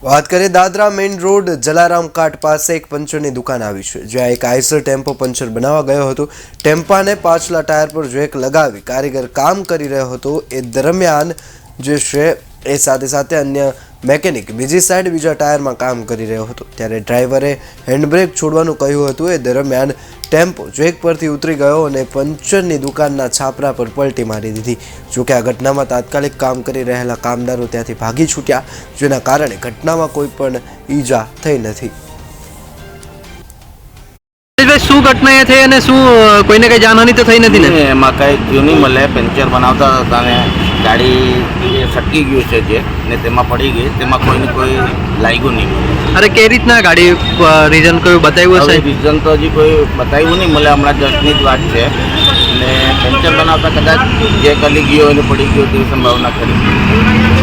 વાત કરીએ Dadra main road Jalaram ઘાટ પાસે એક પંચરની દુકાન આવી છે, જ્યાં એક આઈસર ટેમ્પો પંચર બનાવવા ગયો હતો। ટેમ્પાને પાછલા ટાયર પર જેક લગાવી કારીગર કામ કરી રહ્યો હતો। એ દરમિયાન જે છે એ સાથે સાથે અન્ય મેકેનિક બીજી સાઈડ બીજા ટાયરમાં કામ કરી રહ્યો હતો, ત્યારે ડ્રાઈવરે હેન્ડબ્રેક છોડવાનું કહ્યું હતું। એ દરમિયાન ટેમ્પો જેક પરથી ઉતરી ગયો અને પંચરની દુકાનના છાપરા પર પલટી મારી દીધી। જોકે આ ઘટનામાં તાત્કાલિક કામ કરી રહેલા કામદારો ત્યાંથી ભાગી છૂટ્યા, જેના કારણે ઘટનામાં કોઈ પણ ઈજા થઈ નથી। શું ઘટના થઈ અને શું કોઈને કઈ જાનહાનિ તો થઈ નથી ને? એમાં કઈ થયું નહીં, મળે પંચર બનાવતા હતા ને ગાડી સટકી ગયું છે જે ને તેમાં પડી ગઈ, તેમાં કોઈને કોઈ લાગ્યું નહીં। અરે કઈ રીતના ગાડી રીઝન કોઈ બતાવ્યું હશે? રીઝન તો હજી કોઈ બતાવ્યું નહીં, મળે હમણાં જસ્ટની જ વાત છે ને પંચર બનાવતા કદાચ જે કલી ગયો એને પડી ગયો તેવી સંભાવના ખરી।